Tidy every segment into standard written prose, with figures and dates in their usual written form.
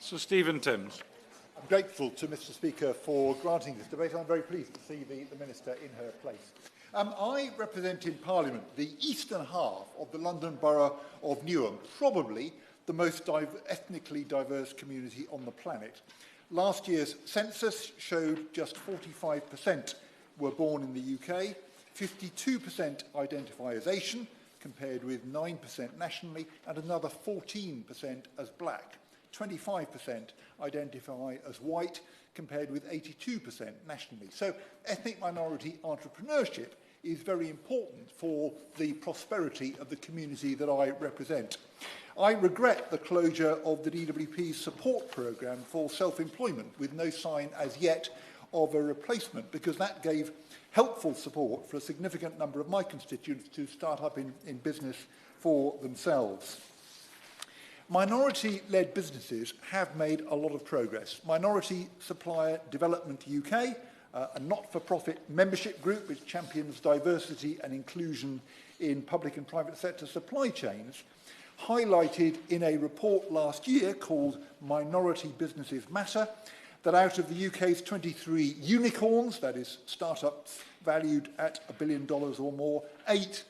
Sir Stephen Timms. I'm grateful to Mr Speaker for granting this debate. I'm very pleased to see the Minister in her place. I represent in Parliament the eastern half of the London Borough of Newham, probably the most ethnically diverse community on the planet. Last year's census showed just 45% were born in the UK, 52% identify as Asian, compared with 9% nationally, and another 14% as black. 25% identify as white, compared with 82% nationally. So ethnic minority entrepreneurship is very important for the prosperity of the community that I represent. I regret the closure of the DWP's support programme for self-employment, with no sign as yet of a replacement, because that gave helpful support for a significant number of my constituents to start up in business for themselves. Minority-led businesses have made a lot of progress. Minority Supplier Development UK, a not-for-profit membership group which champions diversity and inclusion in public and private sector supply chains, highlighted in a report last year called Minority Businesses Matter that out of the UK's 23 unicorns, that is startups valued at $1 billion or more, 8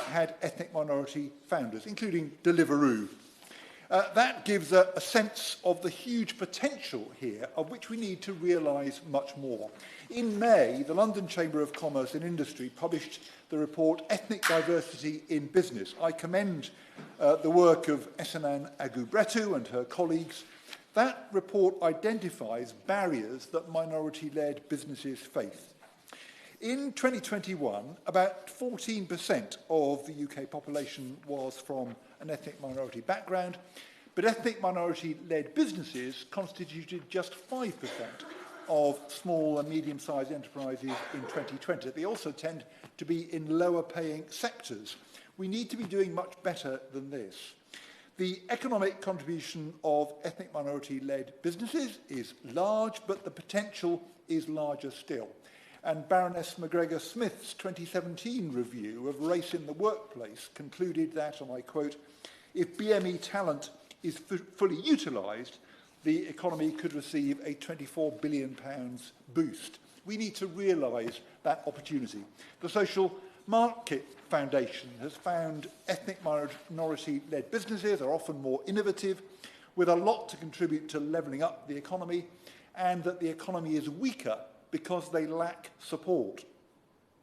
had ethnic minority founders, including Deliveroo. That gives a sense of the huge potential here, of which we need to realise much more. In May, the London Chamber of Commerce and Industry published the report Ethnic Diversity in Business. I commend the work of Esanan Agubretu and her colleagues. That report identifies barriers that minority-led businesses face. In 2021, about 14% of the UK population was from an ethnic minority background, but ethnic minority-led businesses constituted just 5% of small and medium-sized enterprises in 2020. They also tend to be in lower-paying sectors. We need to be doing much better than this. The economic contribution of ethnic minority-led businesses is large, but the potential is larger still. And Baroness McGregor-Smith's 2017 review of race in the workplace concluded that, and I quote, if BME talent is fully utilised, the economy could receive a £24 billion boost. We need to realise that opportunity. The Social Market Foundation has found ethnic minority-led businesses are often more innovative, with a lot to contribute to levelling up the economy, and that the economy is weaker because they lack support.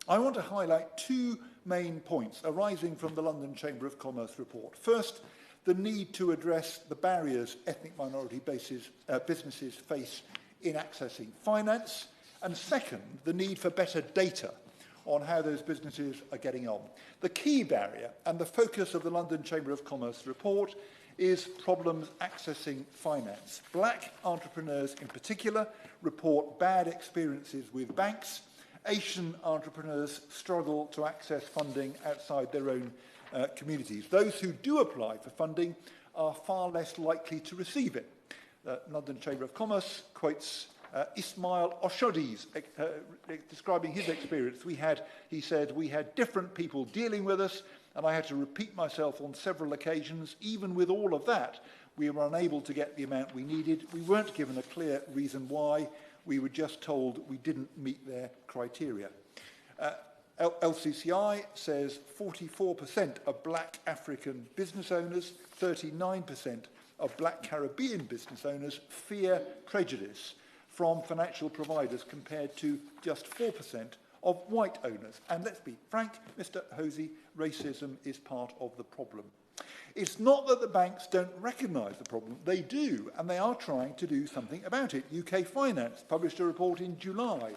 I want to highlight 2 main points arising from the London Chamber of Commerce report. First, the need to address the barriers ethnic minority businesses face in accessing finance, and second, the need for better data on how those businesses are getting on. The key barrier and the focus of the London Chamber of Commerce report is problems accessing finance. Black entrepreneurs in particular report bad experiences with banks. Asian entrepreneurs struggle to access funding outside their own communities. Those who do apply for funding are far less likely to receive it. London Chamber of Commerce quotes Ismail Oshodi's describing his experience. He said, we had different people dealing with us, and I had to repeat myself on several occasions. Even with all of that, we were unable to get the amount we needed. We weren't given a clear reason why. We were just told we didn't meet their criteria. LCCI says 44% of black African business owners, 39% of black Caribbean business owners fear prejudice from financial providers, compared to just 4% of white owners. And let's be frank, Mr. Hosey, racism is part of the problem. It's not that the banks don't recognise the problem. They do, and they are trying to do something about it. UK Finance published a report in July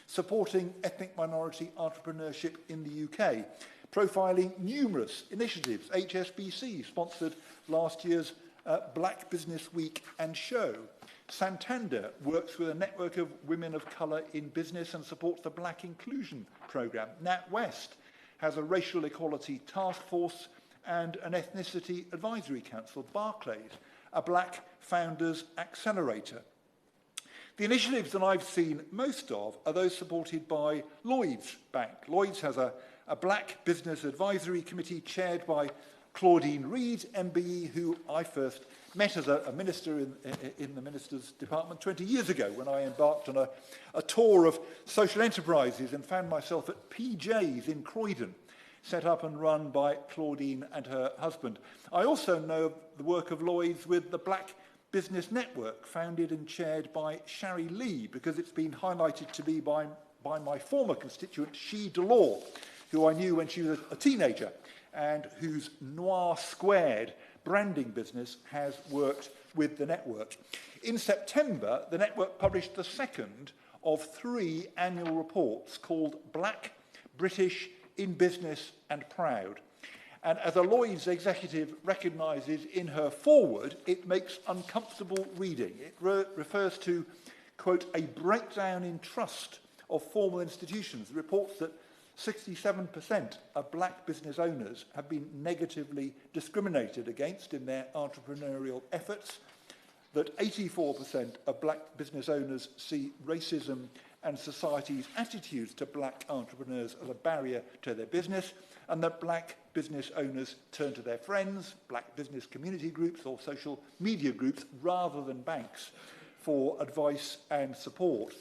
supporting ethnic minority entrepreneurship in the UK, profiling numerous initiatives. HSBC sponsored last year's Black Business Week and Show. Santander works with a network of women of colour in business and supports the Black Inclusion Programme. NatWest has a racial equality task force and an ethnicity advisory council. Barclays, a Black Founders Accelerator. The initiatives that I've seen most of are those supported by Lloyds Bank. Lloyds has a Black Business Advisory Committee chaired by Claudine Reid, MBE, who I first met as a minister in the Minister's Department 20 years ago when I embarked on a tour of social enterprises and found myself at PJ's in Croydon, set up and run by Claudine and her husband. I also know the work of Lloyd's with the Black Business Network, founded and chaired by Shari Lee, because it's been highlighted to me by my former constituent, She Delore, who I knew when she was a teenager, and whose Noir Squared branding business has worked with the network. In September, the network published the second of 3 annual reports called Black, British, In Business and Proud. And as a Lloyd's executive recognises in her foreword, it makes uncomfortable reading. It refers to, quote, a breakdown in trust of formal institutions. It reports that 67% of black business owners have been negatively discriminated against in their entrepreneurial efforts, that 84% of black business owners see racism and society's attitudes to black entrepreneurs as a barrier to their business, and that black business owners turn to their friends, black business community groups or social media groups rather than banks for advice and support.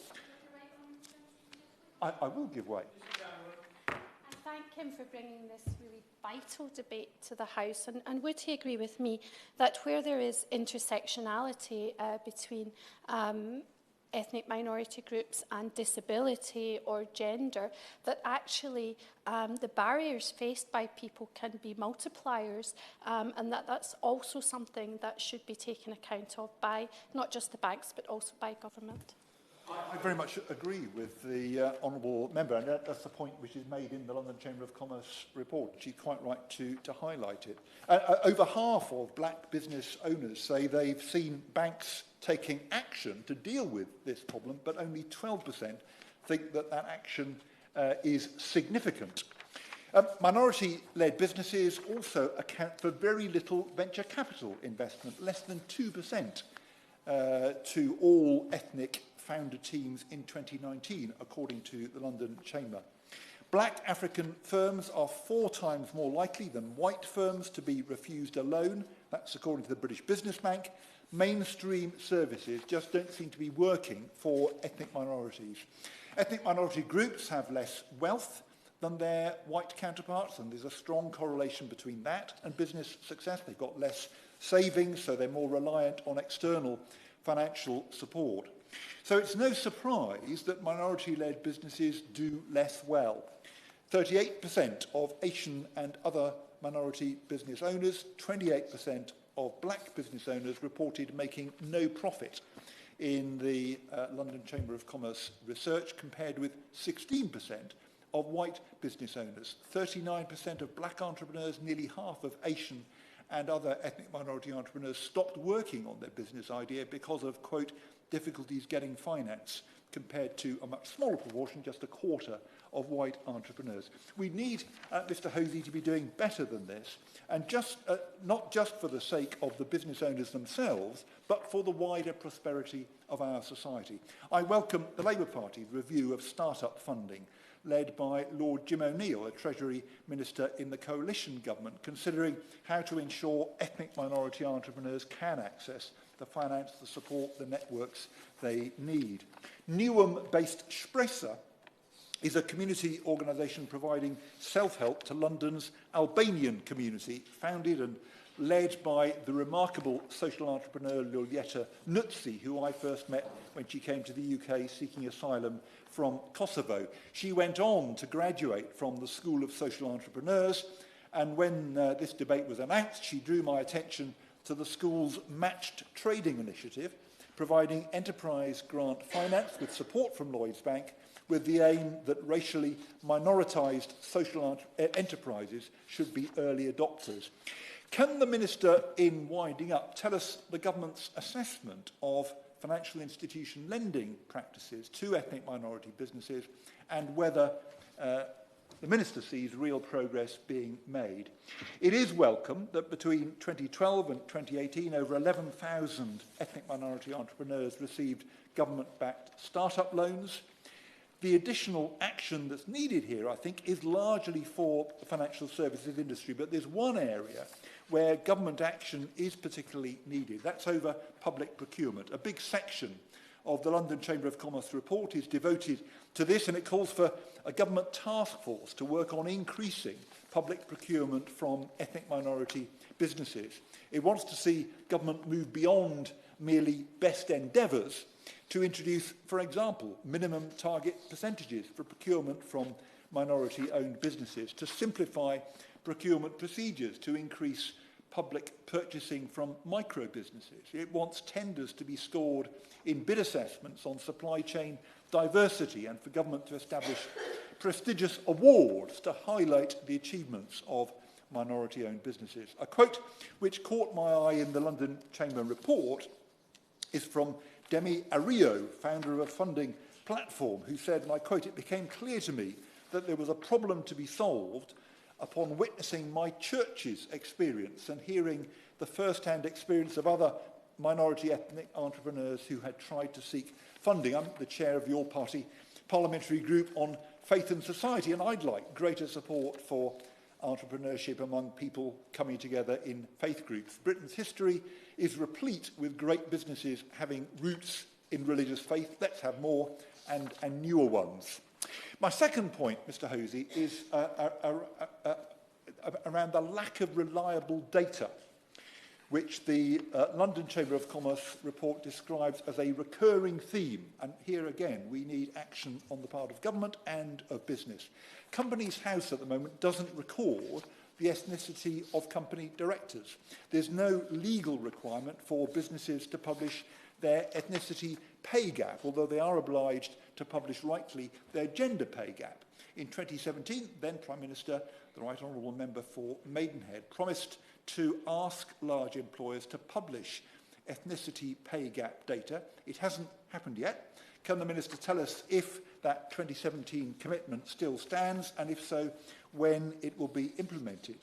I will give way. I thank him for bringing this really vital debate to the House, and would he agree with me that where there is intersectionality between ethnic minority groups and disability or gender, that actually the barriers faced by people can be multipliers, and that's also something that should be taken account of by not just the banks but also by government. I very much agree with the honourable member, and that's the point which is made in the London Chamber of Commerce report. She's quite right to highlight it. Over half of black business owners say they've seen banks taking action to deal with this problem, but only 12% think that action is significant. Minority-led businesses also account for very little venture capital investment, less than 2% to all ethnic founder teams in 2019, according to the London Chamber. Black African firms are 4 times more likely than white firms to be refused a loan. That's according to the British Business Bank. Mainstream services just don't seem to be working for ethnic minorities. Ethnic minority groups have less wealth than their white counterparts, and there's a strong correlation between that and business success. They've got less savings, so they're more reliant on external financial support. So it's no surprise that minority-led businesses do less well. 38% of Asian and other minority business owners, 28% of black business owners reported making no profit in the London Chamber of Commerce research, compared with 16% of white business owners. 39% of black entrepreneurs, nearly half of Asian and other ethnic minority entrepreneurs stopped working on their business idea because of, quote, difficulties getting finance, compared to a much smaller proportion, just a quarter, of white entrepreneurs. We need Mr. Hosey to be doing better than this, and not just for the sake of the business owners themselves, but for the wider prosperity of our society. I welcome the Labour Party's review of start-up funding, led by Lord Jim O'Neill, a Treasury Minister in the coalition government, considering how to ensure ethnic minority entrepreneurs can access the finance, the support, the networks they need. Newham-based Spresa is a community organisation providing self-help to London's Albanian community, founded and led by the remarkable social entrepreneur Luljeta Nutsi, who I first met when she came to the UK seeking asylum from Kosovo. She went on to graduate from the School of Social Entrepreneurs, and when this debate was announced, she drew my attention to the school's matched trading initiative, providing enterprise grant finance with support from Lloyds Bank, with the aim that racially minoritised social enterprises should be early adopters. Can the Minister, in winding up, tell us the government's assessment of financial institution lending practices to ethnic minority businesses, and whether the Minister sees real progress being made? It is welcome that between 2012 and 2018, over 11,000 ethnic minority entrepreneurs received government-backed start-up loans. The additional action that's needed here, I think, is largely for the financial services industry, but there's one area where government action is particularly needed. That's over public procurement. A big section of the London Chamber of Commerce report is devoted to this, and it calls for a government task force to work on increasing public procurement from ethnic minority businesses. It wants to see government move beyond merely best endeavours to introduce, for example, minimum target percentages for procurement from minority-owned businesses, to simplify procurement procedures to increase public purchasing from micro-businesses. It wants tenders to be scored in bid assessments on supply chain diversity, and for government to establish prestigious awards to highlight the achievements of minority-owned businesses. A quote which caught my eye in the London Chamber report is from Demi Ario, founder of a funding platform, who said, and I quote, "It became clear to me that there was a problem to be solved upon witnessing my church's experience and hearing the first-hand experience of other minority ethnic entrepreneurs who had tried to seek funding." I'm the chair of your party parliamentary group on faith and society, and I'd like greater support for entrepreneurship among people coming together in faith groups. Britain's history is replete with great businesses having roots in religious faith. Let's have more and newer ones. My second point, Mr. Hosey, is around the lack of reliable data, which the London Chamber of Commerce report describes as a recurring theme. And here again, we need action on the part of government and of business. Companies House at the moment doesn't record the ethnicity of company directors. There's no legal requirement for businesses to publish their ethnicity pay gap, although they are obliged to publish rightly their gender pay gap. In 2017, then Prime Minister, the Right Honourable Member for Maidenhead, promised to ask large employers to publish ethnicity pay gap data. It hasn't happened yet. Can the Minister tell us if that 2017 commitment still stands, and if so, when it will be implemented?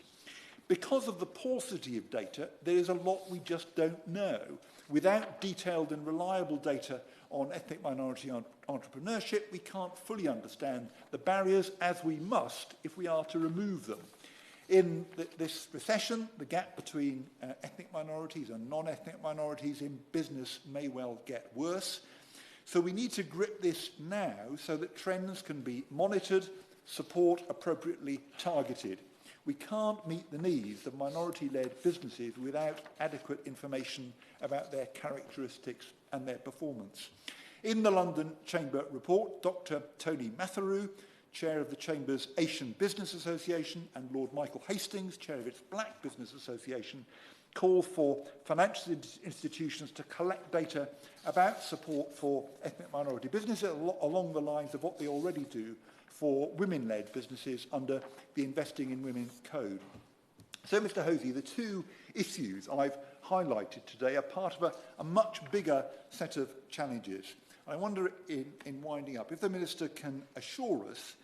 Because of the paucity of data, there is a lot we just don't know. Without detailed and reliable data on ethnic minority entrepreneurship, we can't fully understand the barriers, as we must if we are to remove them. In this recession, the gap between ethnic minorities and non-ethnic minorities in business may well get worse. So we need to grip this now so that trends can be monitored, support appropriately targeted. We can't meet the needs of minority-led businesses without adequate information about their characteristics and their performance. In the London Chamber report, Dr. Tony Matheru, chair of the Chamber's Asian Business Association, and Lord Michael Hastings, chair of its Black Business Association, call for financial institutions to collect data about support for ethnic minority businesses along the lines of what they already do for women-led businesses under the Investing in Women Code. So, Mr. Hosey, the two issues I've highlighted today are part of a much bigger set of challenges. I wonder, in winding up, if the Minister can assure us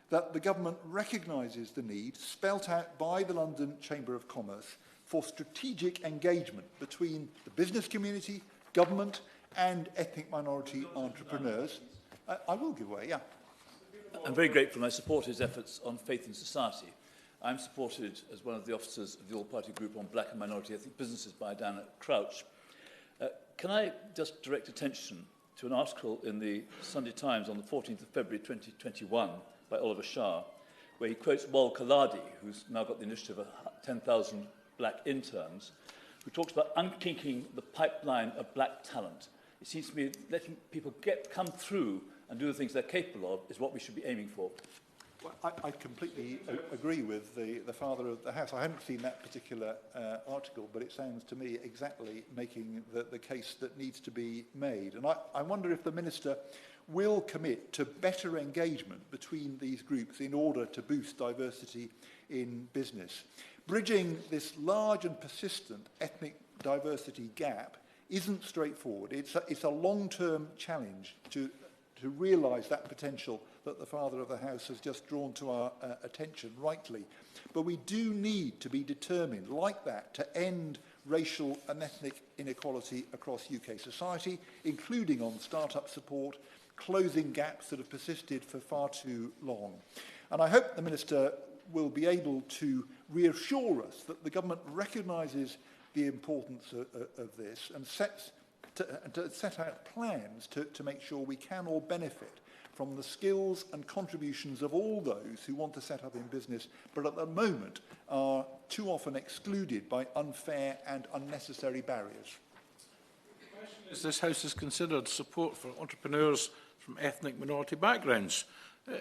that the government recognises the need, spelt out by the London Chamber of Commerce, for strategic engagement between the business community, government and ethnic minority entrepreneurs. I will give way, yeah. I'm very grateful, and I support his efforts on faith and society. I'm supported as one of the officers of the All-Party Group on Black and Minority Ethnic Businesses by Diana Crouch. Can I just direct attention to an article in the Sunday Times on the 14th of February 2021 by Oliver Shah, where he quotes Wal Kaladi, who's now got the initiative of 10,000 black interns, who talks about unkinking the pipeline of black talent. It seems to me letting people come through and do the things they're capable of is what we should be aiming for. Well, I completely agree with the Father of the House. I haven't seen that particular article, but it sounds to me exactly making the case that needs to be made. And I wonder if the Minister will commit to better engagement between these groups in order to boost diversity in business. Bridging this large and persistent ethnic diversity gap isn't straightforward. It's a long-term challenge to realise that potential that the Father of the House has just drawn to our attention rightly. But we do need to be determined, like that, to end racial and ethnic inequality across UK society, including on start-up support, closing gaps that have persisted for far too long. And I hope the Minister will be able to reassure us that the government recognises the importance of this and to set out plans to make sure we can all benefit from the skills and contributions of all those who want to set up in business, but at the moment are too often excluded by unfair and unnecessary barriers. This House has considered support for entrepreneurs from ethnic minority backgrounds.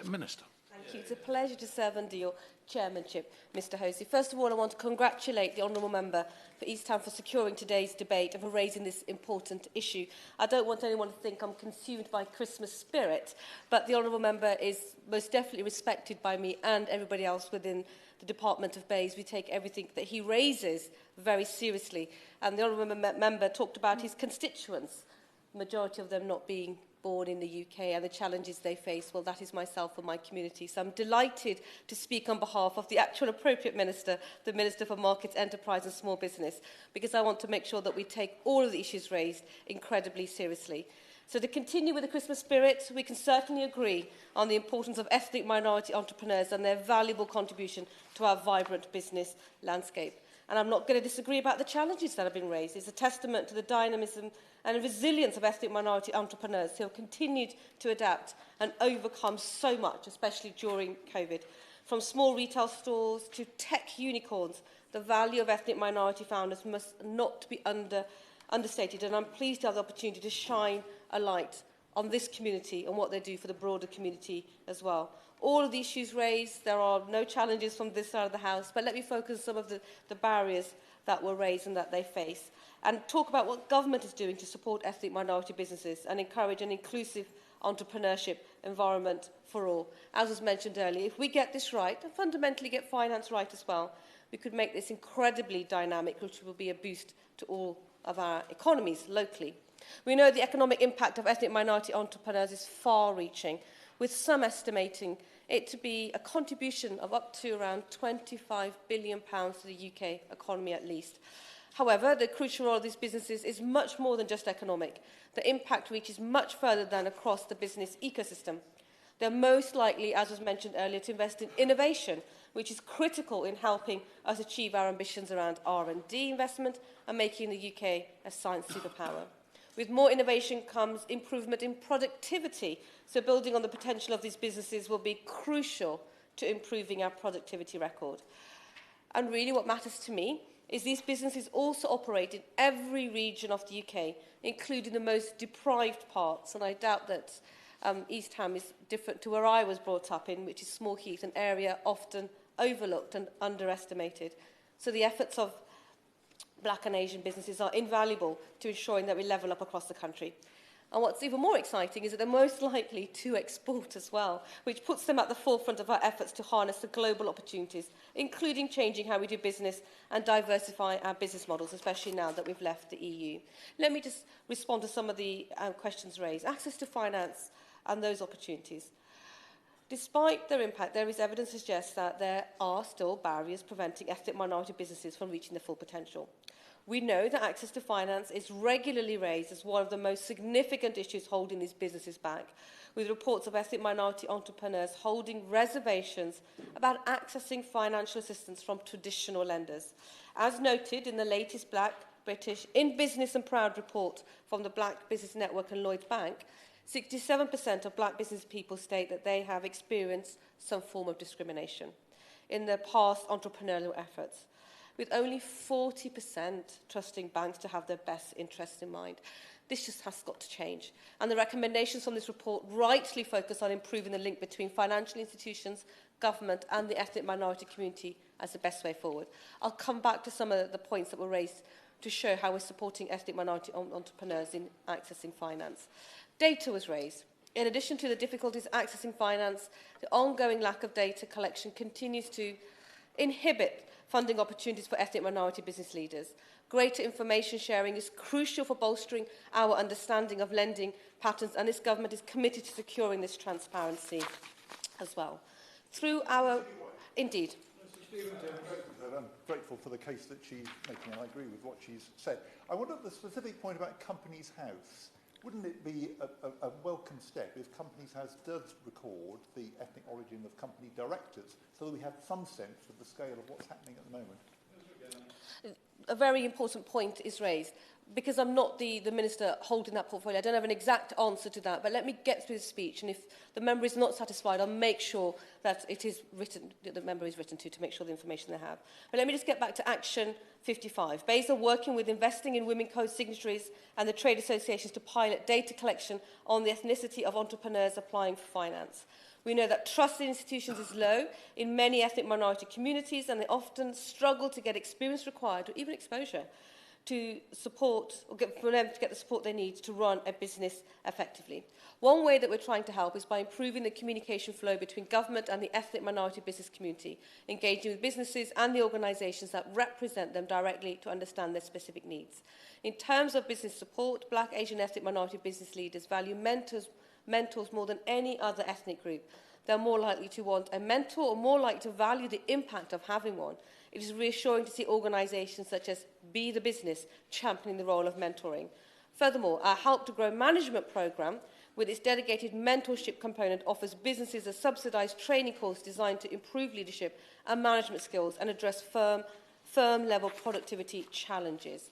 Minister. Thank you. It's a pleasure to serve under your chairmanship, Mr Hosey. First of all, I want to congratulate the Honourable Member for East Ham for securing today's debate and for raising this important issue. I don't want anyone to think I'm consumed by Christmas spirit, but the Honourable Member is most definitely respected by me and everybody else within the Department of Bays. We take everything that he raises very seriously. And the Honourable Member talked about his constituents, the majority of them not being born in the UK and the challenges they face. Well, that is myself and my community. So I'm delighted to speak on behalf of the actual appropriate minister, the Minister for Markets, Enterprise and Small Business, because I want to make sure that we take all of the issues raised incredibly seriously. So to continue with the Christmas spirit, we can certainly agree on the importance of ethnic minority entrepreneurs and their valuable contribution to our vibrant business landscape. And I'm not going to disagree about the challenges that have been raised. It's a testament to the dynamism and resilience of ethnic minority entrepreneurs who have continued to adapt and overcome so much, especially during COVID. From small retail stores to tech unicorns, the value of ethnic minority founders must not be understated, and I'm pleased to have the opportunity to shine a light on this community and what they do for the broader community as well. All of the issues raised, there are no challenges from this side of the House, but let me focus on some of the barriers that were raised and that they face, and talk about what government is doing to support ethnic minority businesses and encourage an inclusive entrepreneurship environment for all. As was mentioned earlier, if we get this right, and fundamentally get finance right as well, we could make this incredibly dynamic, which will be a boost to all of our economies locally. We know the economic impact of ethnic minority entrepreneurs is far-reaching, with some estimating it to be a contribution of up to around £25 billion to the UK economy at least. However, the crucial role of these businesses is much more than just economic. The impact reaches much further than across the business ecosystem. They're most likely, as was mentioned earlier, to invest in innovation, which is critical in helping us achieve our ambitions around R&D investment and making the UK a science superpower. With more innovation comes improvement in productivity, so building on the potential of these businesses will be crucial to improving our productivity record. And really what matters to me is these businesses also operate in every region of the UK, including the most deprived parts, and I doubt that East Ham is different to where I was brought up in, which is Small Heath, an area often overlooked and underestimated. So the efforts of Black and Asian businesses are invaluable to ensuring that we level up across the country. And what's even more exciting is that they're most likely to export as well, which puts them at the forefront of our efforts to harness the global opportunities, including changing how we do business and diversify our business models, especially now that we've left the EU. Let me just respond to some of the questions raised. Access to finance and those opportunities. Despite their impact, there is evidence to suggest that there are still barriers preventing ethnic minority businesses from reaching their full potential. We know that access to finance is regularly raised as one of the most significant issues holding these businesses back, with reports of ethnic minority entrepreneurs holding reservations about accessing financial assistance from traditional lenders. As noted in the latest Black, British, In Business and Proud report from the Black Business Network and Lloyds Bank, 67% of Black business people state that they have experienced some form of discrimination in their past entrepreneurial efforts, with only 40% trusting banks to have their best interests in mind. This just has got to change. And the recommendations from this report rightly focus on improving the link between financial institutions, government and the ethnic minority community as the best way forward. I'll come back to some of the points that were raised to show how we're supporting ethnic minority entrepreneurs in accessing finance. Data was raised. In addition to the difficulties accessing finance, the ongoing lack of data collection continues to inhibit funding opportunities for ethnic minority business leaders. Greater information sharing is crucial for bolstering our understanding of lending patterns, and this government is committed to securing this transparency as well. Through our... Indeed. I'm grateful for the case that she's making, and I agree with what she's said. I wonder the specific point about Companies House. wouldn't it be a welcome step if Companies House does record the ethnic origin of company directors so that we have some sense of the scale of what's happening at the moment? A very important point is raised. Because I'm not the Minister holding that portfolio, I don't have an exact answer to that, but let me get through the speech, and if the member is not satisfied, I'll make sure that it is written, that the member is written to make sure the information they have. But let me just get back to Action 55. BEIS are working with Investing in Women Code signatories and the trade associations to pilot data collection on the ethnicity of entrepreneurs applying for finance. We know that trust in institutions is low in many ethnic minority communities, and they often struggle to get experience required or even exposure to support, or for them to get the support they need to run a business effectively. One way that we're trying to help is by improving the communication flow between government and the ethnic minority business community, engaging with businesses and the organisations that represent them directly to understand their specific needs. In terms of business support, Black, Asian, ethnic minority business leaders value mentors more than any other ethnic group. They're more likely to want a mentor or more likely to value the impact of having one. It is reassuring to see organisations such as Be the Business championing the role of mentoring. Furthermore, our Help to Grow management programme, with its dedicated mentorship component, offers businesses a subsidised training course designed to improve leadership and management skills and address firm-level productivity challenges.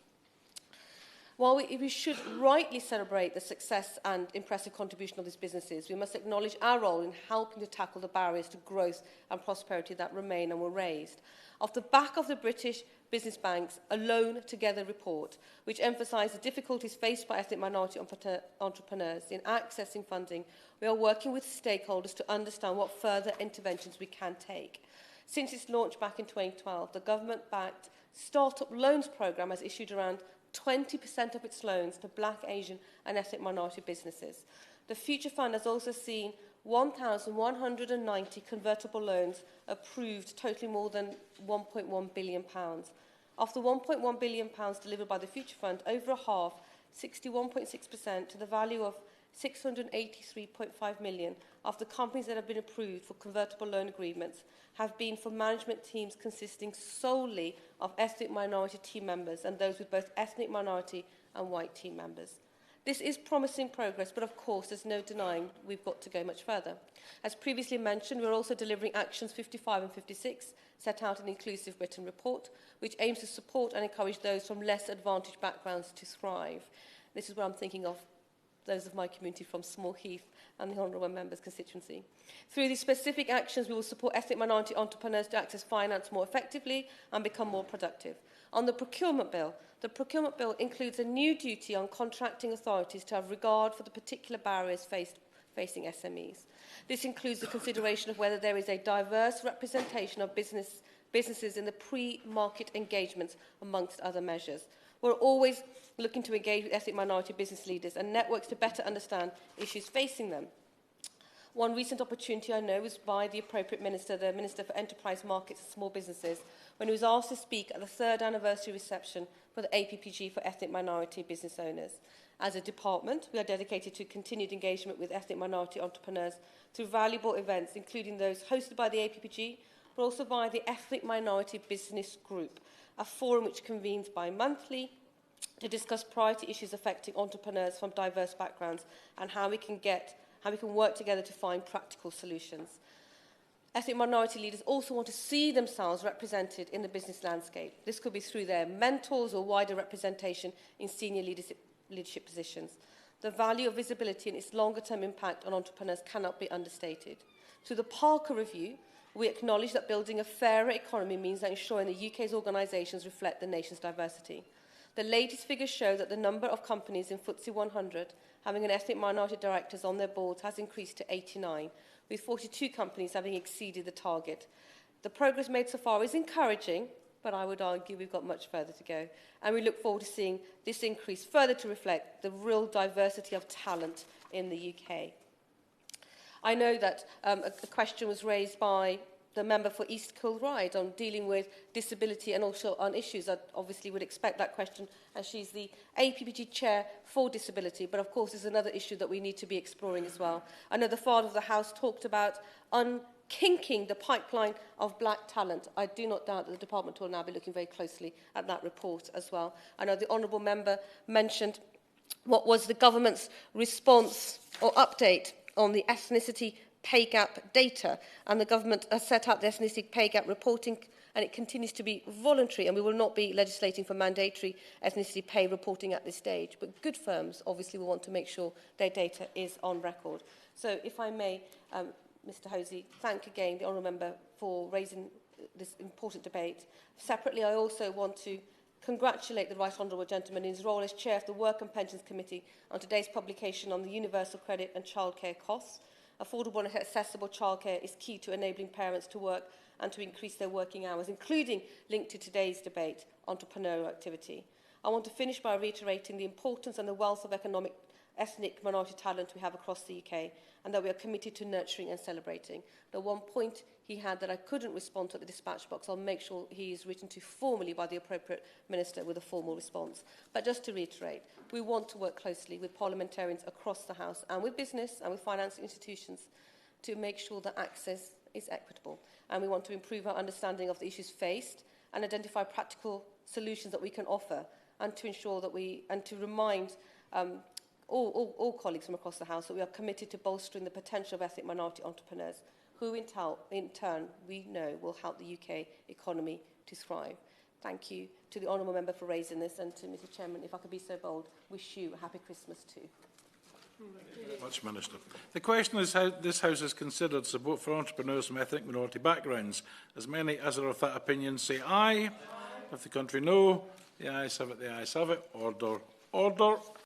While we should rightly celebrate the success and impressive contribution of these businesses, we must acknowledge our role in helping to tackle the barriers to growth and prosperity that remain and were raised. Off the back of the British Business Bank's Alone Together report, which emphasised the difficulties faced by ethnic minority entrepreneurs in accessing funding, we are working with stakeholders to understand what further interventions we can take. Since its launch back in 2012, the government-backed Startup Loans programme has issued around 20% of its loans to Black, Asian and ethnic minority businesses. The Future Fund has also seen 1,190 convertible loans approved, totaling more than £1.1 billion. Of the £1.1 billion delivered by the Future Fund, over a half, 61.6%, to the value of £683.5 million of the companies that have been approved for convertible loan agreements have been for management teams consisting solely of ethnic minority team members and those with both ethnic minority and white team members. This is promising progress, but of course there's no denying we've got to go much further. As previously mentioned, we're also delivering Actions 55 and 56, set out in the Inclusive Britain report, which aims to support and encourage those from less advantaged backgrounds to thrive. This is what I'm thinking of those of my community from Small Heath and the Honourable Member's constituency. Through these specific actions, we will support ethnic minority entrepreneurs to access finance more effectively and become more productive. On the procurement bill includes a new duty on contracting authorities to have regard for the particular barriers facing SMEs. This includes the consideration of whether there is a diverse representation of businesses in the pre-market engagements, amongst other measures. We're always looking to engage with ethnic minority business leaders and networks to better understand issues facing them. One recent opportunity I know was by the appropriate minister, the Minister for Enterprise Markets and Small Businesses, when he was asked to speak at the 3rd anniversary reception for the APPG for ethnic minority business owners. As a department, we are dedicated to continued engagement with ethnic minority entrepreneurs through valuable events, including those hosted by the APPG, but also by the Ethnic Minority Business Group, a forum which convenes bi-monthly to discuss priority issues affecting entrepreneurs from diverse backgrounds and how we can work together to find practical solutions. Ethnic minority leaders also want to see themselves represented in the business landscape. This could be through their mentors or wider representation in senior leadership positions. The value of visibility and its longer-term impact on entrepreneurs cannot be understated. Through the Parker Review, we acknowledge that building a fairer economy means that ensuring the UK's organisations reflect the nation's diversity. The latest figures show that the number of companies in FTSE 100 having an ethnic minority directors on their boards has increased to 89, with 42 companies having exceeded the target. The progress made so far is encouraging, but I would argue we've got much further to go. And we look forward to seeing this increase further to reflect the real diversity of talent in the UK. I know that a question was raised by the member for East Kilbride on dealing with disability and also on issues. I obviously would expect that question, as she's the APPG chair for disability, but of course there's another issue that we need to be exploring as well. I know the father of the House talked about unkinking the pipeline of black talent. I do not doubt that the department will now be looking very closely at that report as well. I know the honourable member mentioned what was the government's response or update on the ethnicity pay gap data, and the government has set up the ethnicity pay gap reporting, and it continues to be voluntary, and we will not be legislating for mandatory ethnicity pay reporting at this stage. But good firms obviously will want to make sure their data is on record. So if I may, Mr Hosey, thank again the honourable member for raising this important debate. Separately, I also want to congratulate the Right Honourable Gentleman in his role as Chair of the Work and Pensions Committee on today's publication on the universal credit and childcare costs. Affordable and accessible childcare is key to enabling parents to work and to increase their working hours, including linked to today's debate, entrepreneurial activity. I want to finish by reiterating the importance and the wealth of ethnic minority talent we have across the UK, and that we are committed to nurturing and celebrating. The one point he had that I couldn't respond to at the dispatch box, I'll make sure he is written to formally by the appropriate minister with a formal response. But just to reiterate, we want to work closely with parliamentarians across the House and with business and with financial institutions to make sure that access is equitable. And we want to improve our understanding of the issues faced and identify practical solutions that we can offer, and to ensure that to remind all colleagues from across the House that we are committed to bolstering the potential of ethnic minority entrepreneurs, who in turn we know will help the UK economy to thrive. Thank you to the honourable member for raising this, and to Mr Chairman, if I could be so bold, wish you a happy Christmas too. Thank you very much, Minister. The question is how this House has considered support for entrepreneurs from ethnic minority backgrounds. As many as are of that opinion say aye. If the country no, the ayes have it, the ayes have it. Order. Order.